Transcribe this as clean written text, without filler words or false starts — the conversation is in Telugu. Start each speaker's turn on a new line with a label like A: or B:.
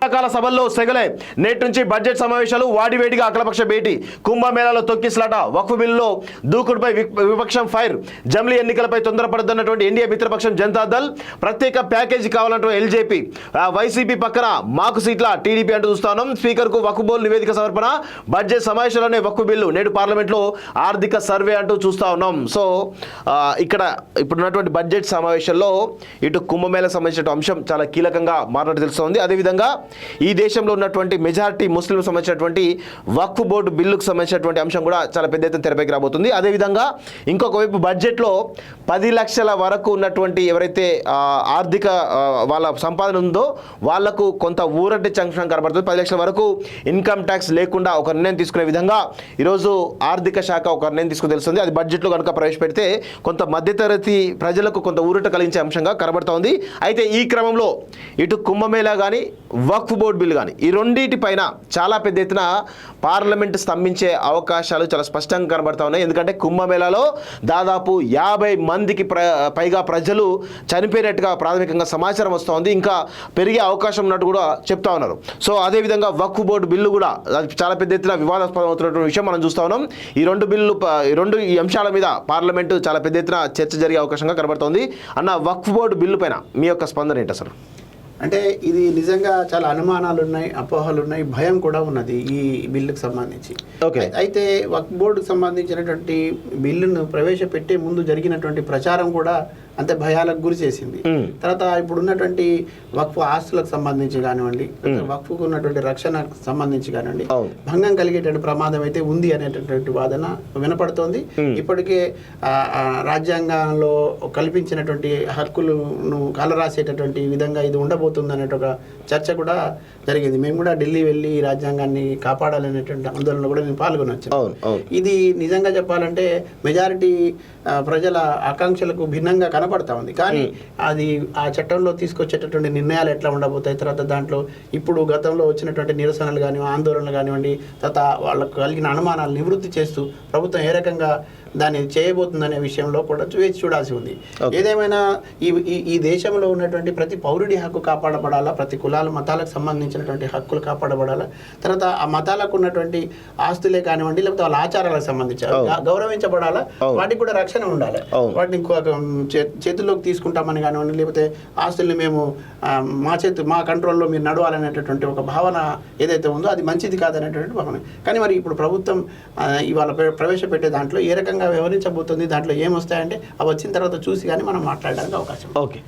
A: రకాల సభల్లో సెగలే. నేటి నుంచి బడ్జెట్ సమావేశాలు వాడివేడిగా అఖిలపక్ష భేటీ. కుంభమేళాలో తొక్కిసలాట. వక్ఫ్ బిల్లులో దూకుడుపై విపక్షం ఫైర్. జమిలీ ఎన్నికలపై తొందరపడద్దన్నటువంటి ఎన్డీఏ మిత్రపక్షం జనతాదళ్. ప్రత్యేక ప్యాకేజీ కావాలంటూ ఎల్జేపీ. వైసీపీ పక్కన మాకు సీట్ల టీడీపీ అంటూ చూస్తా ఉన్నాం. స్పీకర్కు వక్ఫ్ బోర్డు నివేదిక సమర్పణ. బడ్జెట్ సమావేశాల్లోనే వక్ఫ్ బిల్లు. నేడు పార్లమెంట్లో ఆర్థిక సర్వే అంటూ చూస్తా ఉన్నాం. సో ఇక్కడ ఇప్పుడున్నటువంటి బడ్జెట్ సమావేశంలో ఇటు కుంభమేళకు సంబంధించిన అంశం చాలా కీలకంగా మారినట్టు తెలుస్తోంది. అదేవిధంగా ఈ దేశంలో ఉన్నటువంటి మెజారిటీ ముస్లింలకు సంబంధించినటువంటి వక్ఫ్ బోర్డు బిల్లుకు సంబంధించినటువంటి అంశం కూడా చాలా పెద్ద ఎత్తున తెరపైకి రాబోతుంది. అదేవిధంగా ఇంకొక వైపు బడ్జెట్లో 10 లక్షల వరకు ఉన్నటువంటి ఎవరైతే ఆర్థిక వాళ్ళ సంపాదన ఉందో వాళ్లకు కొంత ఊరటి చంక్షణం కనబడుతుంది. 10 లక్షల వరకు ఇన్కమ్ ట్యాక్స్ లేకుండా ఒక నిర్ణయం తీసుకునే విధంగా ఈరోజు ఆర్థిక శాఖ ఒక నిర్ణయం తీసుకుని తెలుస్తుంది. అది బడ్జెట్లో కనుక ప్రవేశపెడితే కొంత మధ్యతరగతి ప్రజలకు కొంత ఊరట కలిగించే అంశంగా కనబడుతోంది. అయితే ఈ క్రమంలో ఇటు కుంభమేళా కానీ వక్ఫ్ బోర్డు బిల్లు కానీ ఈ రెండింటిపైన చాలా పెద్ద ఎత్తున పార్లమెంట్ స్తంభించే అవకాశాలు చాలా స్పష్టంగా కనబడతా ఉన్నాయి. ఎందుకంటే కుంభమేళాలో దాదాపు 50 మందికి పైగా ప్రజలు చనిపోయినట్టుగా ప్రాథమికంగా సమాచారం వస్తోంది. ఇంకా పెరిగే అవకాశం ఉన్నట్టు కూడా చెప్తా ఉన్నారు. సో అదేవిధంగా వక్ఫ్ బోర్డు బిల్లు కూడా చాలా పెద్ద ఎత్తున వివాదాస్పదం అవుతున్నటువంటి విషయం మనం చూస్తా ఉన్నాం. ఈ అంశాల మీద పార్లమెంటు చాలా పెద్ద ఎత్తున చర్చ జరిగే అవకాశంగా కనబడుతోంది. అన్న, వక్ఫ్ బోర్డు బిల్లు పైన మీ యొక్క స్పందన ఏంటి అసలు?
B: అంటే ఇది నిజంగా చాలా అనుమానాలు ఉన్నాయి, అపోహలు ఉన్నాయి, భయం కూడా ఉన్నది ఈ బిల్లుకు సంబంధించి. అయితే వక్ఫ్ బోర్డుకు సంబంధించినటువంటి బిల్లును ప్రవేశపెట్టే ముందు జరిగినటువంటి ప్రచారం కూడా అంతే భయాలకు గురి చేసింది. తర్వాత ఇప్పుడు ఉన్నటువంటి వక్ఫ్ ఆస్తులకు సంబంధించి కానివ్వండి, వక్ఫ్కు ఉన్నటువంటి రక్షణకు సంబంధించి కానివ్వండి, భంగం కలిగేటువంటి ప్రమాదం అయితే ఉంది అనేటటువంటి వాదన వినపడుతోంది. ఇప్పటికే రాజ్యాంగంలో కల్పించినటువంటి హక్కులను కాలరాసేటటువంటి విధంగా ఇది ఉండబోతుంది అనే ఒక చర్చ కూడా జరిగింది. మేము కూడా ఢిల్లీ వెళ్ళి ఈ రాజ్యాంగాన్ని కాపాడాలనేటువంటి ఆందోళనలో కూడా నేను పాల్గొనొచ్చాను. ఇది నిజంగా చెప్పాలంటే మెజారిటీ ప్రజల ఆకాంక్షలకు భిన్నంగా కనపడతా ఉంది. కానీ అది ఆ చట్టంలో తీసుకొచ్చేటటువంటి నిర్ణయాలు ఎట్లా ఉండబోతాయి, తర్వాత దాంట్లో ఇప్పుడు గతంలో వచ్చినటువంటి నిరసనలు కానివ్వండి, ఆందోళనలు కానివ్వండి, తర్వాత వాళ్ళకు కలిగిన అనుమానాలు నివృత్తి చేస్తూ ప్రభుత్వం ఏ రకంగా దాన్ని చేయబోతుందనే విషయంలో కూడా వేచి చూడాల్సి ఉంది. ఏదేమైనా ఈ దేశంలో ఉన్నటువంటి ప్రతి పౌరుడి హక్కు కాపాడబడాలా, ప్రతి కులాల మతాలకు సంబంధించినటువంటి హక్కులు కాపాడబడాలా, తర్వాత ఆ మతాలకు ఉన్నటువంటి ఆస్తులే కానివ్వండి, లేకపోతే వాళ్ళ ఆచారాలకు సంబంధించి గౌరవించబడాలా, వాటికి కూడా రక్షణ ఉండాలి. వాటిని చేతుల్లోకి తీసుకుంటామని కానివ్వండి, లేకపోతే ఆస్తుల్ని మేము మా కంట్రోల్లో మీరు నడవాలనేటటువంటి ఒక భావన ఏదైతే ఉందో అది మంచిది కాదనేటువంటి భావన. కానీ మరి ఇప్పుడు ప్రభుత్వం ఇవాళ ప్రవేశపెట్టే దాంట్లో ఏ రకంగా వ్యవహరించబోతుంది, దాంట్లో ఏమొస్తాయంటే అవి వచ్చిన తర్వాత చూసి కానీ మనం మాట్లాడడానికి అవకాశం.
A: ఓకే.